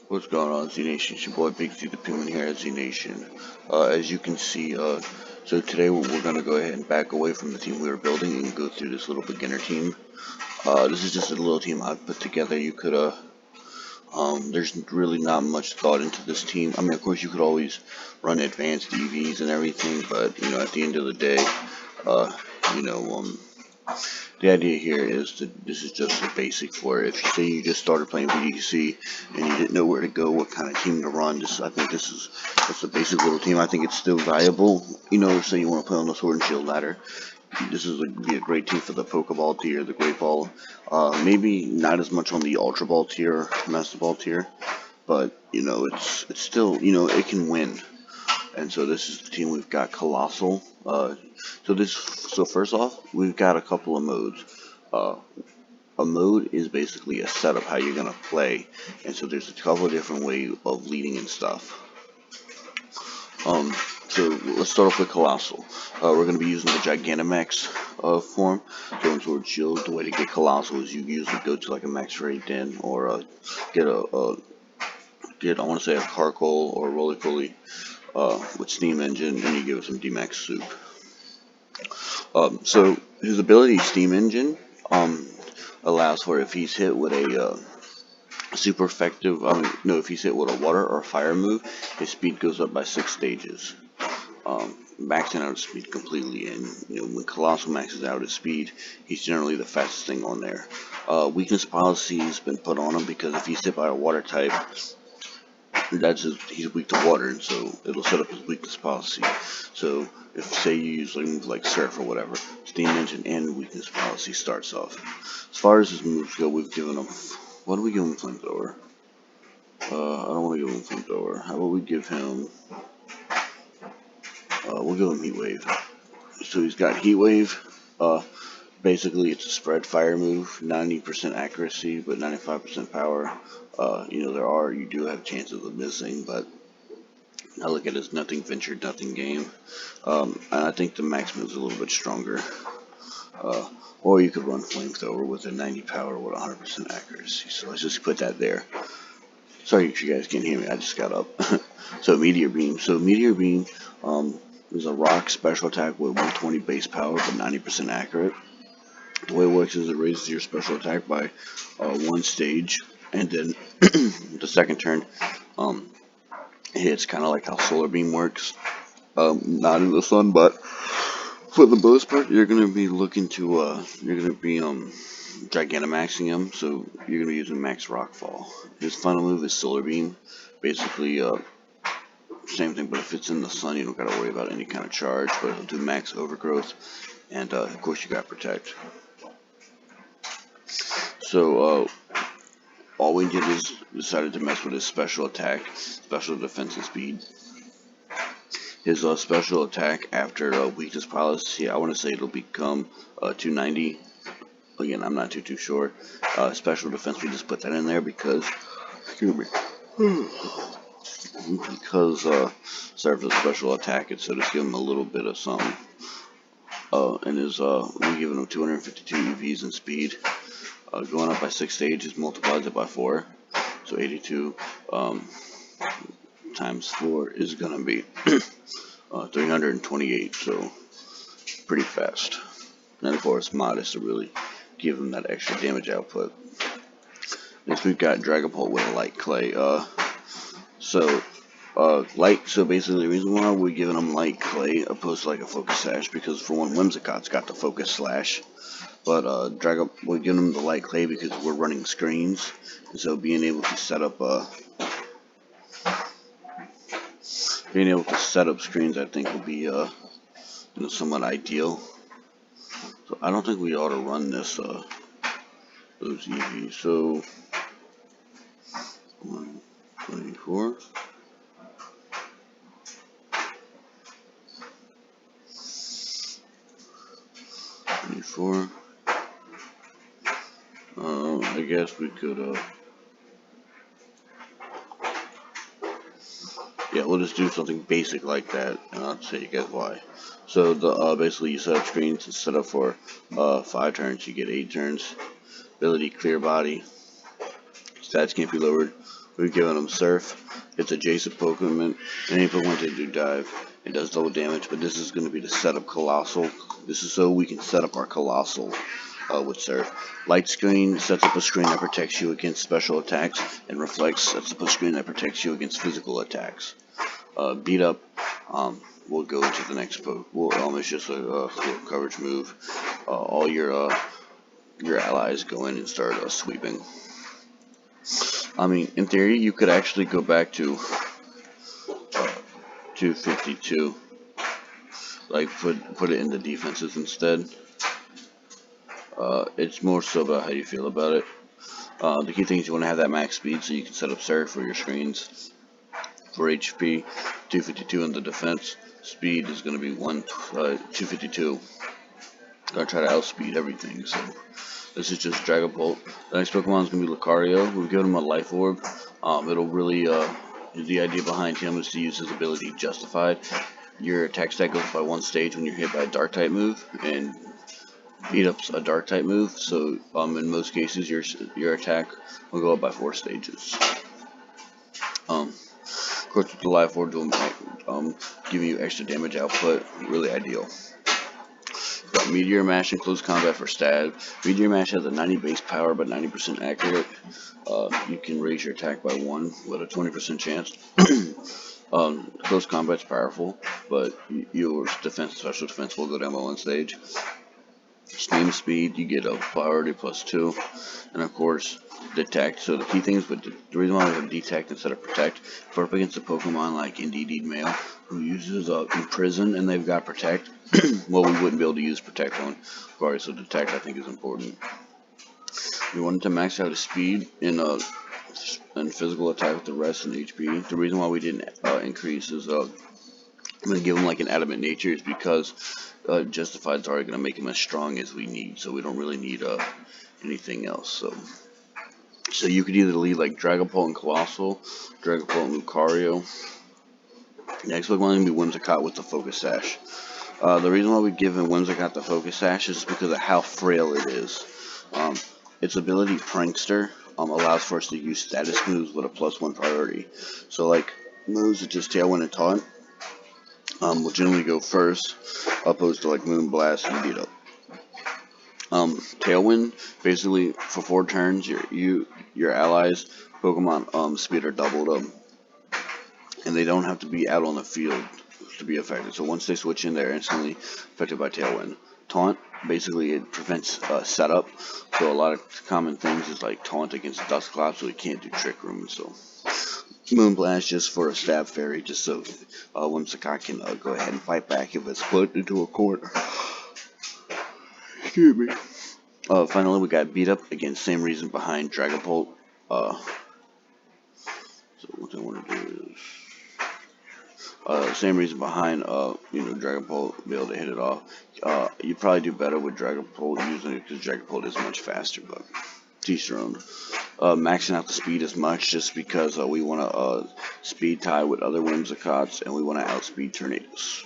What's going on, Z Nation? It's your boy Big Z the Penguin here at Z Nation. As you can see, so today we're going to go ahead and back away from the team we were building and go through this little beginner team. This is just a little team I've put together. You could, there's really not much thought into this team. I mean, of course, you could always run advanced EVs and everything, but, you know, at the end of the day, you know, the idea here is that this is just the basic for it. If you say you just started playing VGC and you didn't know where to go, what kind of team to run, I think this is just a basic little team. I think it's still viable. You know, say you want to play on the Sword and Shield ladder, this is be a great team for the Pokeball tier, the Great Ball. Maybe not as much on the Ultra Ball tier, Master Ball tier, but you know, it's still, you know, it can win. And so this is the team. We've got Coalossal. So first off, we've got a couple of modes. A mode is basically a setup how you're gonna play, and so there's a couple of different ways of leading and stuff. So let's start off with Coalossal. We're going to be using the Gigantamax form. So in Sword Shield, the way to get Coalossal is you usually go to like a max rate den or get I want to say a Carcoal or Roly-Poly with Steam Engine, and you give it some D-Max soup. So his ability Steam Engine allows for, if he's hit with a super effective, if he's hit with a water or fire move, his speed goes up by 6 stages. Maxing out his speed completely, and you know, when Coalossal maxes out his speed, he's generally the fastest thing on there. Weakness policy has been put on him because if he's hit by a water type, he's weak to water, and so it'll set up his weakness policy. So if say you use like move like Surf or whatever, Steam Engine and weakness policy starts off. As far as his moves go, we've given him, what do we give him? Flamethrower. I don't want to give him Flamethrower. How about we give him? We'll give him Heat Wave. So he's got Heat Wave. Basically, it's a spread fire move, 90% accuracy, but 95% power. You know, you do have chances of missing, but I look at it as nothing ventured, nothing gained. And I think the max move is a little bit stronger. Or you could run Flamethrower with a 90 power with 100% accuracy. So let's just put that there. Sorry if you guys can't hear me, I just got up. So Meteor Beam. So Meteor Beam is a rock special attack with 120 base power but 90% accurate. The way it works is it raises your special attack by 1 stage, and then the second turn it hits, kind of like how Solar Beam works. Not in the sun, but for the most part, you're gonna be looking to Gigantamaxing him, so you're gonna be using Max Rockfall. His final move is Solar Beam, basically same thing, but if it's in the sun, you don't gotta worry about any kind of charge, but it'll do Max Overgrowth, and of course you got Protect. So all we did is decided to mess with his special attack, special defense, and speed. His special attack after weakness policy, I want to say it'll become 290. Again, I'm not too sure. Special defense, we just put that in there because, excuse me, because serves as a special attack, and so just give him a little bit of something. And we're giving him 252 EVs in speed. Going up by 6 stages multiplies it by 4, so 82 times 4 is gonna be 328, so pretty fast. And of course, modest to really give him that extra damage output. Next, we've got Dragapult with a Light Clay. So basically the reason why we're giving him Light Clay opposed to like a Focus Sash, because for one, Whimsicott's got the Focus Slash. But we're giving him the Light Clay because we're running screens, and so being able to set up screens, I think, will be somewhat ideal. So I don't think we ought to run this those EVs. So 124. I guess we could, yeah, we'll just do something basic like that, and I'll tell you guys why. So basically you set up screens, it's set up for 5 turns, you get 8 turns. Ability Clear Body, stats can't be lowered We've given him Surf. It's adjacent Pokemon, and any Pokemon that do dive. It does double damage, but this is going to be to set up Coalossal. This is so we can set up our Coalossal with Surf. Light Screen sets up a screen that protects you against special attacks, and Reflex sets up a screen that protects you against physical attacks. Beat Up, we'll go into the next poke. It's just a little coverage move. All your allies go in and start sweeping. I mean, in theory, you could actually go back to 252, like put it in the defenses instead. It's more so about how you feel about it. The key thing is you want to have that max speed so you can set up Surf for your screens. For HP, 252 in the defense. Speed is going to be 252. Gotta try to outspeed everything. So this is just Dragapult. The next Pokemon is going to be Lucario. We've given him a Life Orb. It'll really the idea behind him is to use his ability Justified. Your attack stat goes by 1 stage when you're hit by a Dark type move, and Beat Up's a Dark type move. So in most cases your attack will go up by 4 stages. Of course, with the Life Orb, giving you extra damage output, really ideal. Got Meteor Mash in close combat for stab. Meteor Mash has a 90 base power but 90% accurate. You can raise your attack by 1 with a 20% chance. Close combat's powerful, but your special defense will go down by 1 stage. Same speed, you get a priority +2, and of course detect. So the key things with the reason why we have detect instead of protect, if we're up against a Pokemon like Indeedee Male who uses Imprison and they've got protect, well, we wouldn't be able to use protect on Lucario, so detect I think is important. We wanted to max out his speed in physical attack with the rest and HP. The reason why we didn't increase is I'm going to give him like an Adamant Nature is because Justified is already going to make him as strong as we need, so we don't really need anything else. So you could either lead like Dragapult and Coalossal, Dragapult and Lucario. Next Pokemon is going to be Whimsicott with the Focus Sash. The reason why we give him Whimsicott the Focus Sash is because of how frail it is. Its ability Prankster allows for us to use status moves with a +1 priority. So like moves that just Tailwind and Taunt will generally go first, opposed to like Moonblast and Beat Up. Tailwind, basically for 4 turns, your allies' Pokemon speed are doubled up, and they don't have to be out on the field to be affected. So once they switch in, they're instantly affected by Tailwind. Taunt, basically it prevents setup. So a lot of common things is like Taunt against Dusclops, so we can't do Trick Room. So Moonblast just for a stab fairy, just so Whimsicott can go ahead and fight back if it's put into a corner. Excuse me. Finally, we got Beat Up. Again, same reason behind Dragapult. So what I want to do is same reason behind Dragapult, be able to hit it off. You probably do better with Dragapult using it because Dragapult is much faster, but to each their own. Maxing out the speed as much just because we want to speed tie with other Whimsicotts and we want to outspeed Tornadoes.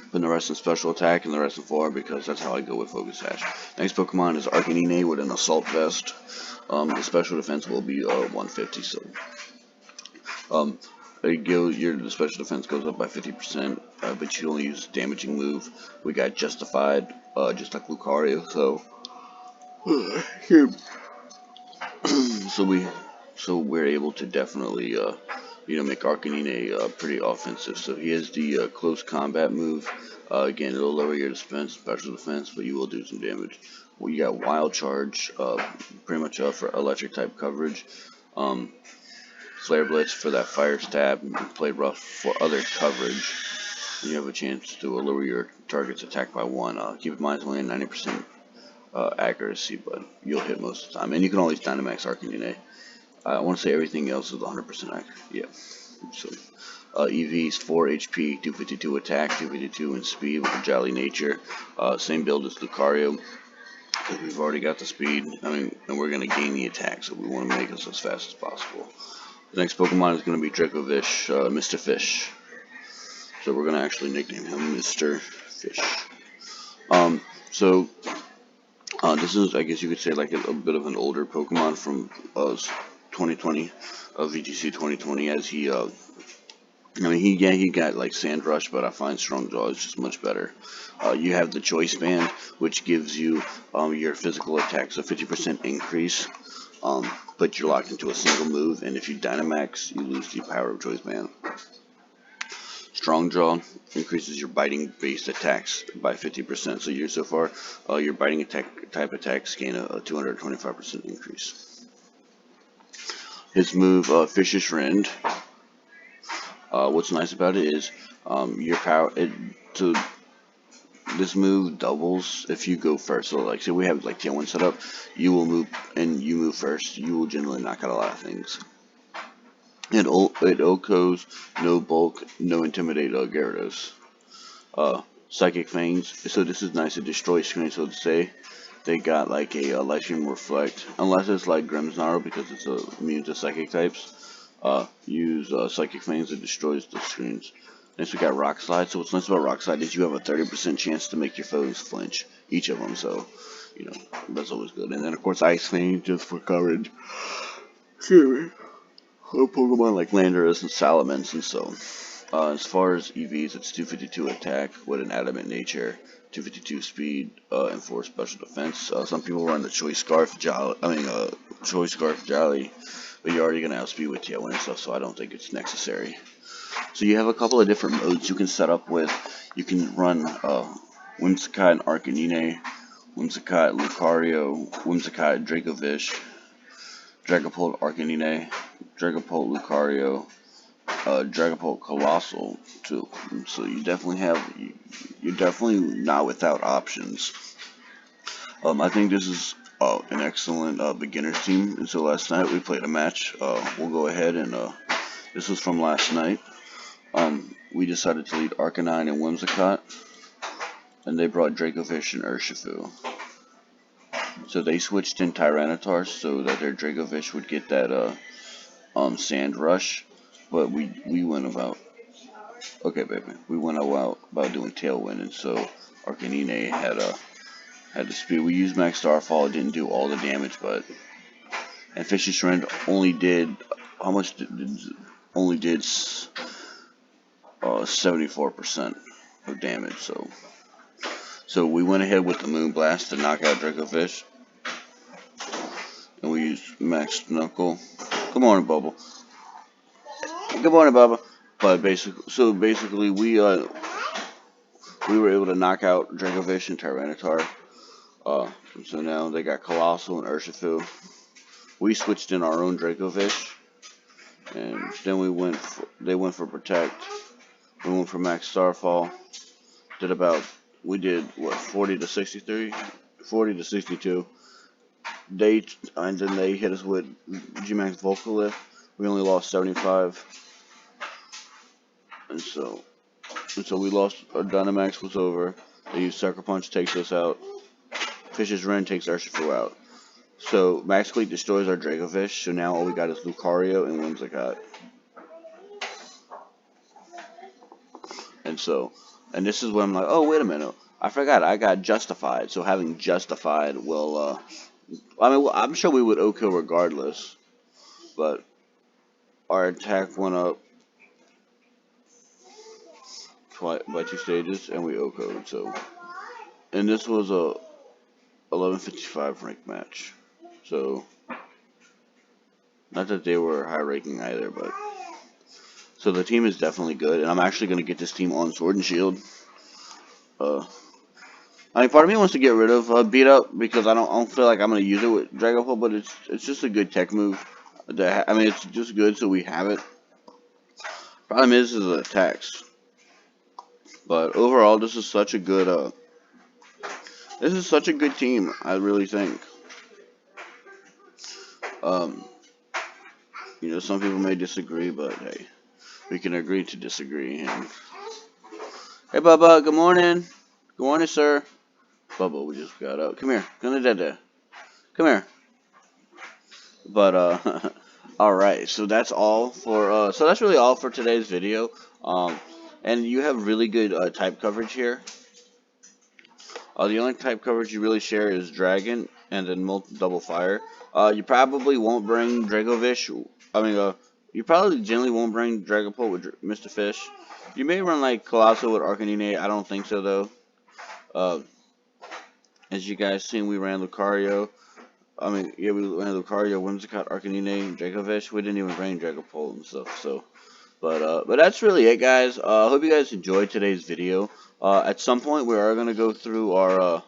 Putting the rest in special attack and the rest in 4 because that's how I go with Focus Sash. Next Pokemon is Arcanine with an Assault Vest. The special defense will be 150, so the special defense goes up by 50%, but you only use a damaging move. We got Justified, just like Lucario, so so we're able to definitely make Arcanine pretty offensive. So he has the close combat move. Again, it'll lower your defense, special defense, but you will do some damage. Well, you got Wild Charge, pretty much for electric type coverage. Flare Blitz for that fire stab, and Play Rough for other coverage. You have a chance to lower your target's attack by 1. Keep in mind it's only a 90% accuracy, but you'll hit most of the time. And you can always Dynamax Arcanine. I want to say everything else is 100% accurate. Yeah. So EV's 4 HP, 252 attack, 252 in speed with the Jolly Nature. Same build as Lucario. We've already got the speed. And we're going to gain the attack, so we want to make us as fast as possible. The next Pokemon is going to be Dracovish, Mr. Fish. So we're going to actually nickname him Mr. Fish. This is, I guess you could say, like a bit of an older Pokemon from us. 2020, VGC 2020, as he got like Sand Rush, but I find Strong Jaw is just much better. You have the Choice Band, which gives you your physical attacks a 50% increase, but you're locked into a single move, and if you Dynamax, you lose the power of Choice Band. Strong Jaw increases your biting based attacks by 50%. So far, your biting type attacks gain a 225% increase. His move, Vicious Rend. What's nice about it is your power. This move doubles if you go first. So like, say we have like Tailwind set up, you will move and you move first. You will generally knock out a lot of things. It OHKOs, no bulk, no intimidate Gyarados. Psychic Fangs. So this is nice. It destroys screens. So to say, they got like a Life Stream Reflect, unless it's like Grimmsnarl because it's immune to Psychic types. Use Psychic Fangs that destroys the screens. Next we got Rock Slide. So what's nice about Rock Slide is you have a 30% chance to make your foes flinch, each of them. So, you know, that's always good. And then of course Ice Fang just for coverage. Pokemon like Landorus and Salamence, and so. As far as EVs, it's 252 attack with an Adamant Nature, 252 speed, and 4 special defense. Some people run the Choice Scarf Jolly, but you're already gonna outspeed with Tailwind and stuff, so I don't think it's necessary. So you have a couple of different modes you can set up with. You can run Whimsicott and Arcanine, Whimsicott Lucario, Whimsicott Dracovish, Dragapult Arcanine, Dragapult Lucario, Dragapult Coalossal too. So you definitely you're definitely not without options. I think this is an excellent beginner's team. And so last night we played a match. We'll go ahead and this was from last night. We decided to lead Arcanine and Whimsicott, and they brought Dracovish and Urshifu. So they switched in Tyranitar so that their Dracovish would get that Sand Rush, but we went about doing Tailwind, and so Arcanine had the speed. We used Max Starfall, it didn't do all the damage, and Vicious Rend only did 74% of damage. So we went ahead with the Moonblast to knock out Dracovish. And we used Max Knuckle. Good morning, Bubba. Good morning, Bubba. But basically, we were able to knock out Dracovish and Tyranitar. So now they got Coalossal and Urshifu. We switched in our own Dracovish, and then they went for Protect. We went for Max Starfall. We did what, 40 to 63, 40 to 62. And then they hit us with Gmax Volcalift. We only lost 75, and so we lost. Our Dynamax was over. They used Sucker Punch, takes us out. Vicious Rend takes Urshifu out. So Max Cleat destroys our Dracovish. So now all we got is Lucario and Whimsicott. And this is when I'm like, oh wait a minute, I forgot I got Justified. So having Justified will, I'm sure we would OHKO regardless, but our attack went up by 2 stages, and we OHKO'd. So, and this was a 1155 rank match. So, not that they were high ranking either, but so the team is definitely good, and I'm actually going to get this team on Sword and Shield. Part of me wants to get rid of Beat Up because I don't feel like I'm going to use it with Dragapult, but it's just a good tech move. It's just good, so we have it. Problem is the attacks. But overall, this is such a good team. I really think. Some people may disagree, but hey, we can agree to disagree. And hey, Bubba, good morning. Good morning, sir. Bubba, we just got out. Come here. Come here. But all right. So that's all for. So that's really all for today's video. And you have really good type coverage here. The only type coverage you really share is Dragon and then double Fire. You probably won't bring Dragovish. You probably generally won't bring Dragapult with Mr. Fish. You may run like Coalossal with Arcanine. I don't think so though. Uh, as you guys seen, we ran Lucario. Yeah, we ran Lucario, Whimsicott, Arcanine, Dragovish. We didn't even bring Dragapult and stuff. So, but that's really it, guys. I hope you guys enjoyed today's video. At some point, we are gonna go through our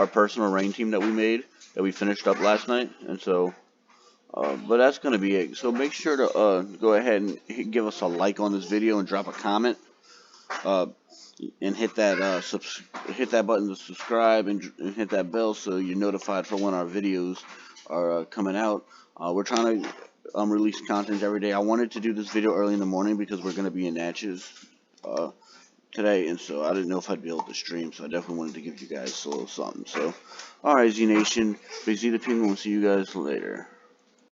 personal rain team that we made, that we finished up last night, and so, but that's gonna be it. So make sure to go ahead and give us a like on this video and drop a comment, and hit that button to subscribe and hit that bell so you're notified for when our videos are coming out. We're trying to release content every day. I wanted to do this video early in the morning because we're gonna be in Natchez today, and so I didn't know if I'd be able to stream, so I definitely wanted to give you guys a little something. So, alright, Z Nation, Big Z the Penguin, we'll see you guys later.